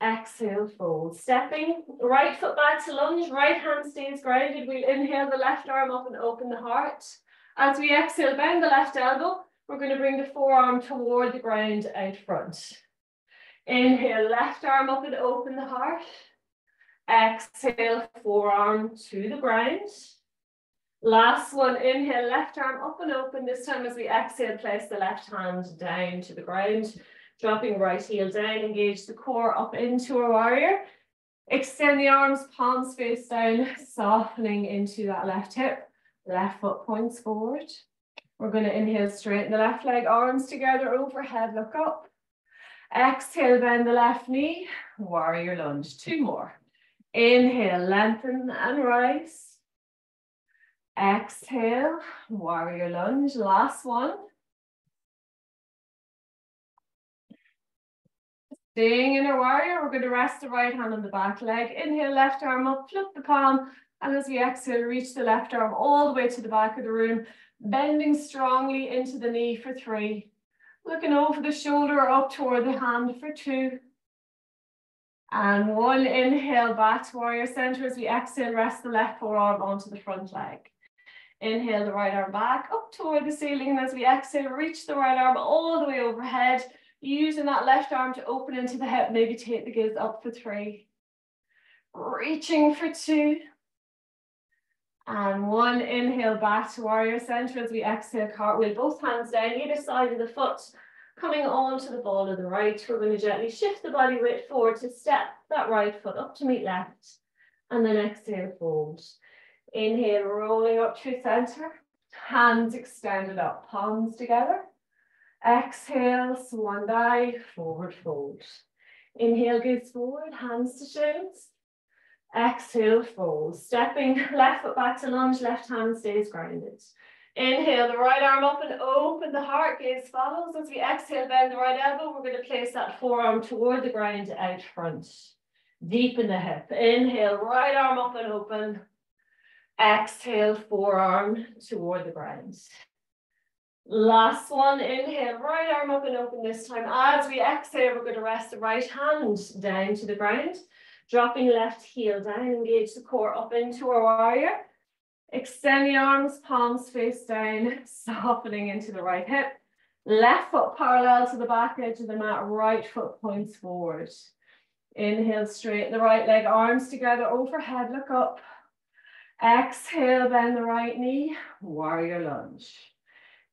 Exhale, fold. Stepping, right foot back to lunge, right hand stays grounded. We'll inhale the left arm up and open the heart. As we exhale, bend the left elbow. We're going to bring the forearm toward the ground out front. Inhale, left arm up and open the heart. Exhale, forearm to the ground. Last one, inhale, left arm up and open. This time as we exhale, place the left hand down to the ground. Dropping right heel down, engage the core up into a warrior. Extend the arms, palms face down, softening into that left hip. Left foot points forward. We're going to inhale, straighten the left leg, arms together overhead, look up. Exhale, bend the left knee, warrior lunge. 2 more. Inhale, lengthen and rise. Exhale, warrior lunge. Last one. Staying in a warrior, we're going to rest the right hand on the back leg. Inhale, left arm up, flip the palm. And as we exhale, reach the left arm all the way to the back of the room. Bending strongly into the knee for 3. Looking over the shoulder up toward the hand for 2. And 1, inhale, back to warrior center. As we exhale, rest the left forearm onto the front leg. Inhale the right arm back up toward the ceiling. And as we exhale, reach the right arm all the way overhead. Using that left arm to open into the hip. Maybe take the gaze up for 3. Reaching for 2. And 1, inhale back to warrior center. As we exhale, cartwheel, both hands down either side of the foot. Coming onto the ball of the right. We're going to gently shift the body weight forward to step that right foot up to meet left. And then exhale, fold. Inhale, rolling up through center. Hands extended up, palms together. Exhale, swan dive, forward fold. Inhale, gaze forward, hands to shins. Exhale, fold. Stepping left foot back to lunge, left hand stays grounded. Inhale, the right arm up and open the heart, gaze follows. As we exhale, bend the right elbow, we're going to place that forearm toward the ground out front. Deepen the hip. Inhale, right arm up and open. Exhale, forearm toward the ground. Last one, inhale, right arm up and open this time. As we exhale, we're going to rest the right hand down to the ground. Dropping left heel down, engage the core up into our warrior. Extend the arms, palms face down, softening into the right hip. Left foot parallel to the back edge of the mat, right foot points forward. Inhale, straighten the right leg, arms together overhead, look up. Exhale, bend the right knee, warrior lunge.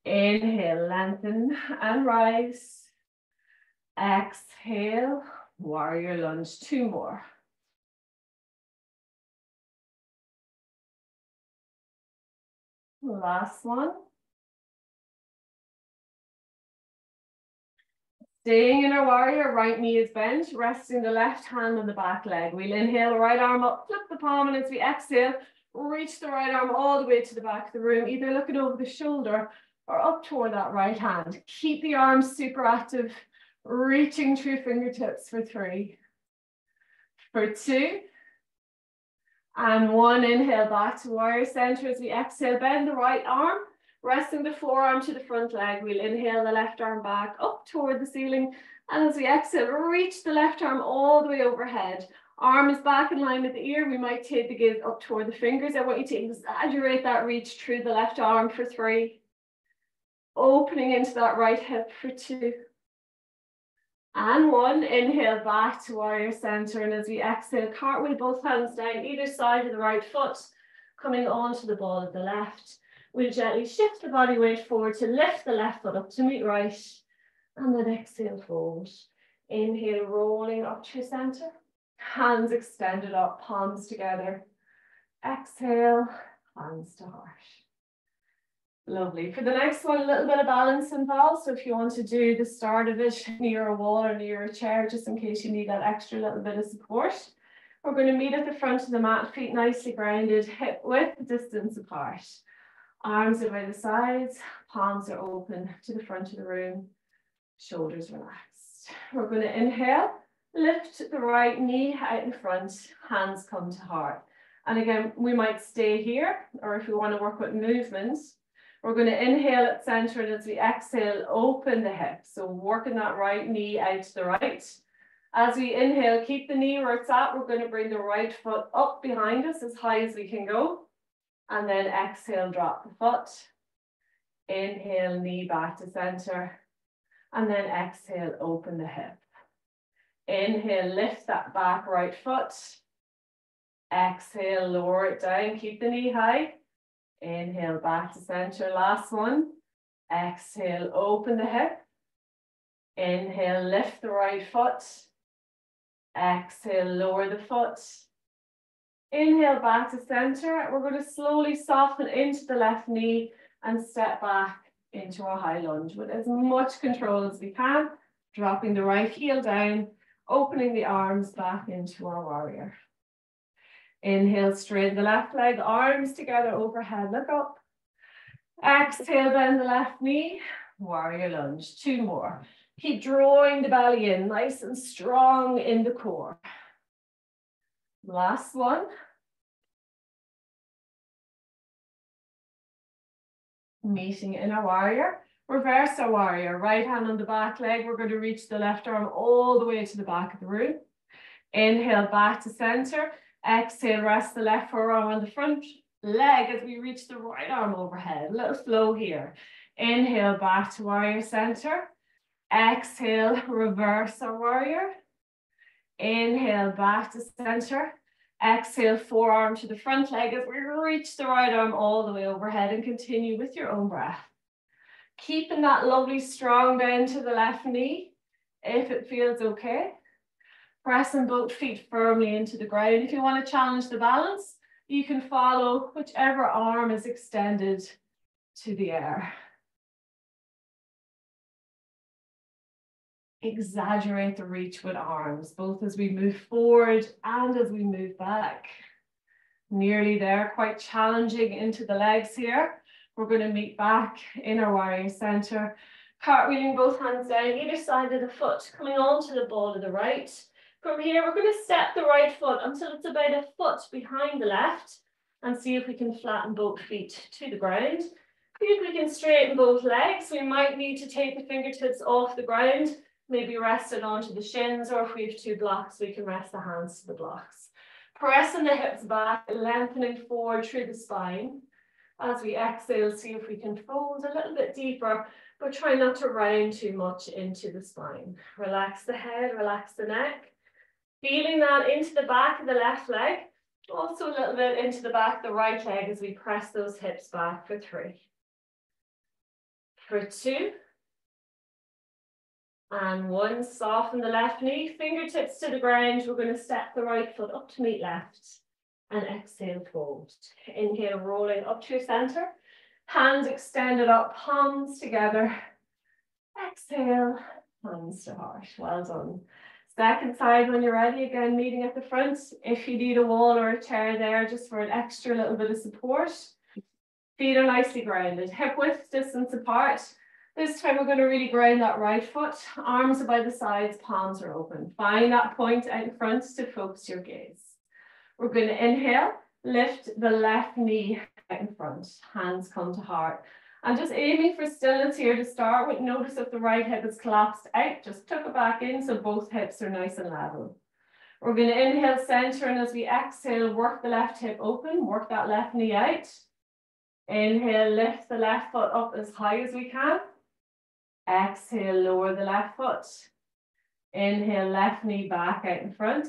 Inhale, lengthen and rise. Exhale, warrior lunge, 2 more. Last one. Staying in our warrior, right knee is bent, resting the left hand on the back leg. We'll inhale, right arm up, flip the palm, and as we exhale, reach the right arm all the way to the back of the room, either looking over the shoulder or up toward that right hand. Keep the arms super active, reaching through fingertips for 3, for 2, and 1. Inhale, back to warrior center. As we exhale, bend the right arm, resting the forearm to the front leg. We'll inhale the left arm back up toward the ceiling. And as we exhale, reach the left arm all the way overhead. Arm is back in line with the ear. We might take the gaze up toward the fingers. I want you to exaggerate that reach through the left arm for 3. Opening into that right hip for 2. And 1. Inhale back to warrior center. And as we exhale, cartwheel both hands down either side of the right foot, coming onto the ball of the left. We'll gently shift the body weight forward to lift the left foot up to meet right. And then exhale, fold. Inhale, rolling up to center. Hands extended up, palms together. Exhale, hands to heart. Lovely. For the next one, a little bit of balance involved. So if you want to do the start of it near a wall or near a chair, just in case you need that extra little bit of support. We're going to meet at the front of the mat, feet nicely grounded, hip width distance apart. Arms are by the sides, palms are open to the front of the room, shoulders relaxed. We're going to inhale, lift the right knee out in front, hands come to heart. And again, we might stay here, or if we want to work with movements, we're going to inhale at center, and as we exhale, open the hip. So working that right knee out to the right. As we inhale, keep the knee where it's at. We're going to bring the right foot up behind us as high as we can go. And then exhale, drop the foot. Inhale, knee back to center. And then exhale, open the hip. Inhale, lift that back right foot. Exhale, lower it down, keep the knee high. Inhale, back to center, last one. Exhale, open the hip. Inhale, lift the right foot. Exhale, lower the foot. Inhale, back to center. We're going to slowly soften into the left knee and step back into our high lunge with as much control as we can, dropping the right heel down, opening the arms back into our warrior. Inhale, straighten the left leg, arms together overhead, look up. Exhale, bend the left knee, warrior lunge, 2 more. Keep drawing the belly in, nice and strong in the core. Last one. Meeting in our warrior. Reverse our warrior. Right hand on the back leg. We're going to reach the left arm all the way to the back of the room. Inhale, back to center. Exhale, rest the left forearm on the front leg as we reach the right arm overhead. A little flow here. Inhale, back to warrior center. Exhale, reverse our warrior. Inhale, back to center. Exhale, forearm to the front leg as we reach the right arm all the way overhead, and continue with your own breath. Keeping that lovely strong bend to the left knee, if it feels okay. Pressing both feet firmly into the ground. If you want to challenge the balance, you can follow whichever arm is extended to the air. Exaggerate the reach with arms, both as we move forward and as we move back. Nearly there, quite challenging into the legs here. We're going to meet back in our warrior center. Cartwheeling both hands down either side of the foot, coming onto the ball of the right. From here, we're going to step the right foot until it's about a foot behind the left, and see if we can flatten both feet to the ground. See if we can straighten both legs. We might need to take the fingertips off the ground, maybe rest it onto the shins, or if we have 2 blocks, we can rest the hands to the blocks. Pressing the hips back, lengthening forward through the spine. As we exhale, see if we can fold a little bit deeper, but try not to round too much into the spine. Relax the head, relax the neck. Feeling that into the back of the left leg. Also a little bit into the back of the right leg as we press those hips back for 3. For 2. And 1, soften the left knee, fingertips to the ground. We're going to step the right foot up to meet left. And exhale, fold. Inhale, rolling up to your center. Hands extended up, palms together. Exhale, hands to heart. Well done. Second side when you're ready, again, meeting at the front. If you need a wall or a chair there, just for an extra little bit of support. Feet are nicely grounded, hip width distance apart. This time we're going to really ground that right foot. Arms are by the sides, palms are open. Find that point out in front to focus your gaze. We're going to inhale, lift the left knee out in front. Hands come to heart. And just aiming for stillness here to start with. Notice if the right hip is collapsed out, just tuck it back in so both hips are nice and level. We're going to inhale, center, and as we exhale, work the left hip open, work that left knee out. Inhale, lift the left foot up as high as we can. Exhale, lower the left foot. Inhale, left knee back out in front.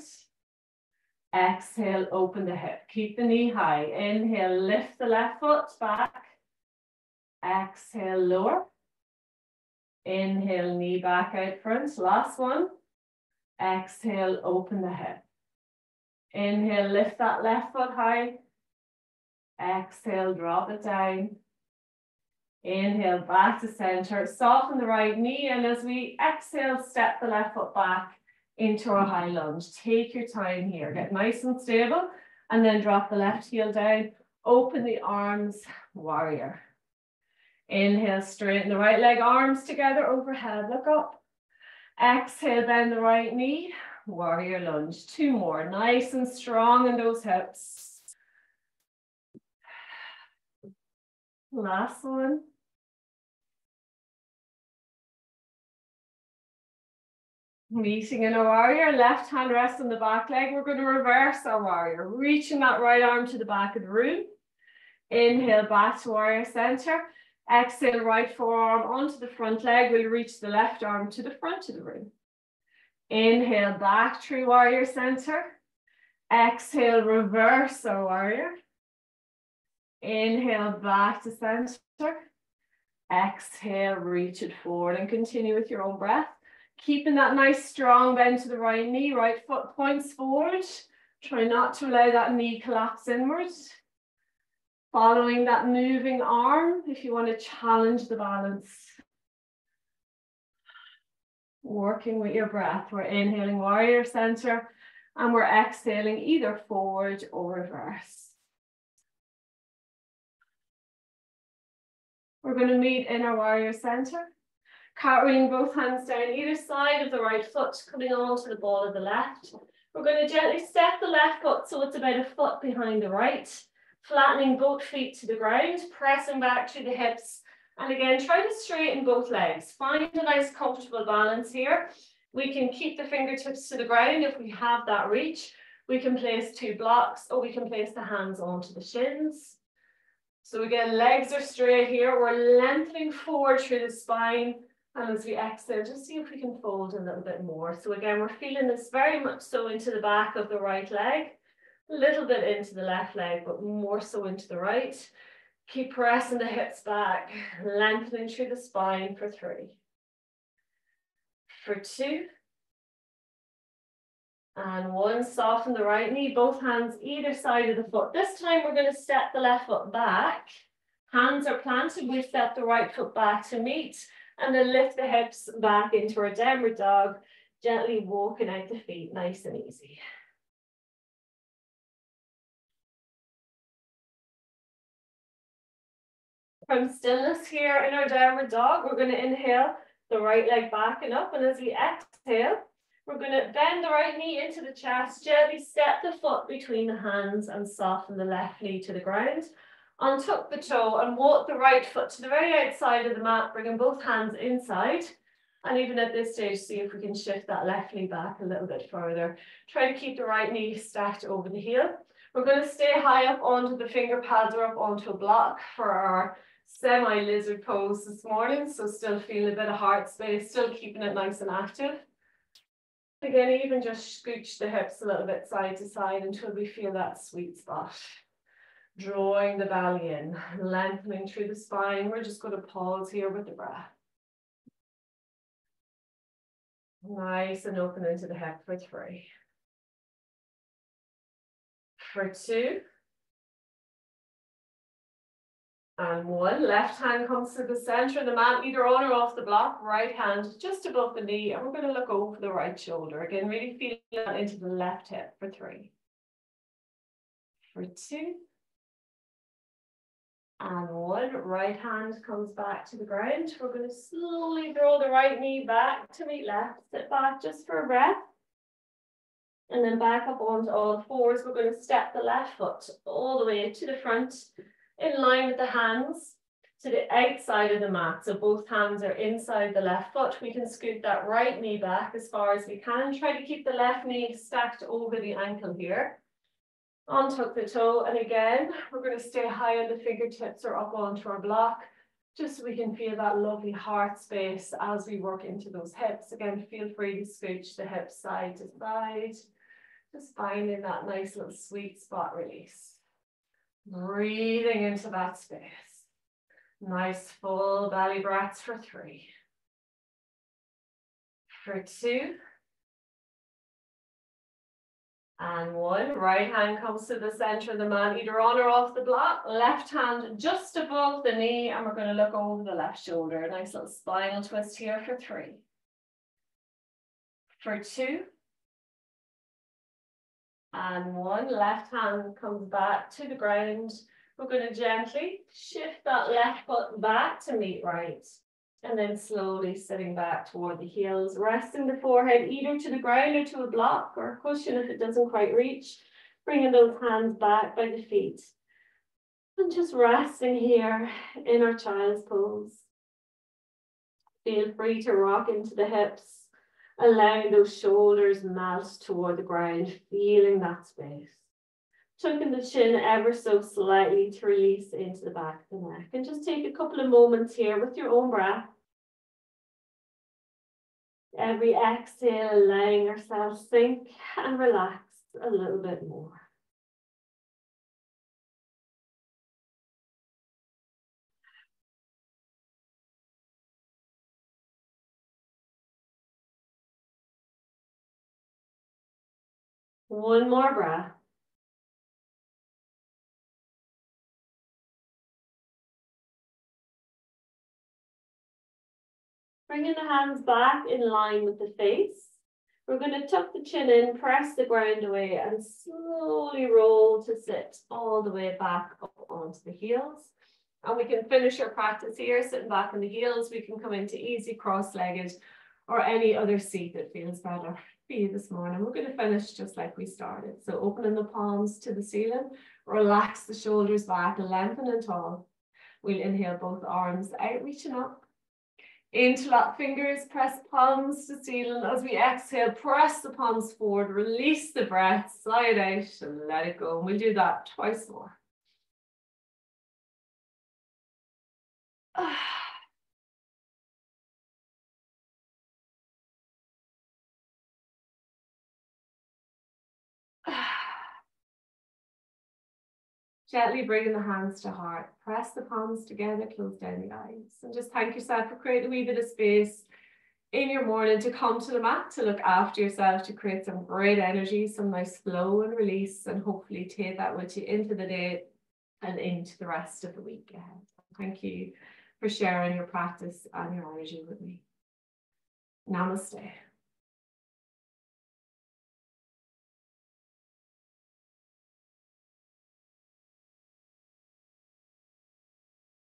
Exhale, open the hip. Keep the knee high. Inhale, lift the left foot back. Exhale, lower. Inhale, knee back out front. Last one. Exhale, open the hip. Inhale, lift that left foot high. Exhale, drop it down. Inhale, back to center. Soften the right knee. And as we exhale, step the left foot back into a high lunge. Take your time here. Get nice and stable. And then drop the left heel down. Open the arms, warrior. Inhale, straighten the right leg, arms together overhead, look up. Exhale, bend the right knee, warrior lunge. 2 more, nice and strong in those hips. Last one. Meeting in a warrior, left hand rests on the back leg. We're going to reverse our warrior, reaching that right arm to the back of the room. Inhale, back to warrior center. Exhale, right forearm onto the front leg. We'll reach the left arm to the front of the room. Inhale, back through warrior center. Exhale, reverse our warrior. Inhale, back to center. Exhale, reach it forward and continue with your own breath. Keeping that nice strong bend to the right knee, right foot points forward. Try not to allow that knee collapse inwards. Following that moving arm, if you want to challenge the balance. Working with your breath. We're inhaling warrior center and we're exhaling either forward or reverse. We're going to meet in our warrior center. Cartwheeling both hands down either side of the right foot, coming onto the ball of the left. We're going to gently step the left foot so it's about a foot behind the right. Flattening both feet to the ground, pressing back through the hips. And again, try to straighten both legs. Find a nice comfortable balance here. We can keep the fingertips to the ground if we have that reach. We can place 2 blocks or we can place the hands onto the shins. So again, legs are straight here. We're lengthening forward through the spine. And as we exhale, just see if we can fold a little bit more. So again, we're feeling this very much so into the back of the right leg. A little bit into the left leg, but more so into the right. Keep pressing the hips back, lengthening through the spine for 3. For 2. And 1, soften the right knee, both hands either side of the foot. This time we're going to step the left foot back. Hands are planted, we step the right foot back to meet. And then lift the hips back into our downward dog, gently walking out the feet, nice and easy. From stillness here in our downward dog, we're going to inhale the right leg back and up. And as we exhale, we're going to bend the right knee into the chest, gently step the foot between the hands and soften the left knee to the ground. Untuck the toe and walk the right foot to the very outside of the mat, bringing both hands inside. And even at this stage, see if we can shift that left knee back a little bit further. Try to keep the right knee stacked over the heel. We're going to stay high up onto the finger pads or up onto a block for our semi-lizard pose this morning. So still feeling a bit of heart space, still keeping it nice and active. Again, even just scooch the hips a little bit side to side until we feel that sweet spot. Drawing the belly in, lengthening through the spine. We're just going to pause here with the breath. Nice and open into the hip for 3. For 2. And 1. Left hand comes to the center of the mat, either on or off the block. Right hand just above the knee. And we're going to look over the right shoulder. Again, really feel that into the left hip for 3. For 2. And 1. Right hand comes back to the ground. We're going to slowly draw the right knee back to meet left. Sit back just for a breath. And then back up onto all fours. We're going to step the left foot all the way to the front, in line with the hands to the outside of the mat. So both hands are inside the left foot. We can scoot that right knee back as far as we can. Try to keep the left knee stacked over the ankle here. Untuck the toe. And again, we're going to stay high on the fingertips or up onto our block, just so we can feel that lovely heart space as we work into those hips. Again, feel free to scooch the hips side to side. Just finding that nice little sweet spot release. Breathing into that space. Nice full belly breaths for 3. For 2. And 1. Right hand comes to the center of the mat, either on or off the block. Left hand just above the knee, and we're going to look over the left shoulder. A nice little spinal twist here for 3. For 2. And 1. Left hand comes back to the ground. We're going to gently shift that left foot back to meet right. And then slowly sitting back toward the heels, resting the forehead either to the ground or to a block or a cushion if it doesn't quite reach. Bringing those hands back by the feet. And just resting here in our child's pose. Feel free to rock into the hips. Allowing those shoulders melt toward the ground, feeling that space. Tucking the chin ever so slightly to release into the back of the neck. And just take a couple of moments here with your own breath. Every exhale, allowing ourselves sink and relax a little bit more. One more breath. Bringing the hands back in line with the face. We're going to tuck the chin in, press the ground away, and slowly roll to sit all the way back up onto the heels. And we can finish our practice here, sitting back on the heels. We can come into easy cross-legged or any other seat that feels better for you this morning. We're going to finish just like we started. So opening the palms to the ceiling, relax the shoulders back, lengthen and tall. We'll inhale both arms out, reaching up. Interlock fingers, press palms to ceiling. As we exhale, press the palms forward, release the breath, slide out and let it go. And we'll do that twice more. Gently bringing the hands to heart. Press the palms together, close down the eyes. And just thank yourself for creating a wee bit of space in your morning to come to the mat, to look after yourself, to create some great energy, some nice flow and release, and hopefully take that with you into the day and into the rest of the week ahead. Thank you for sharing your practice and your energy with me. Namaste.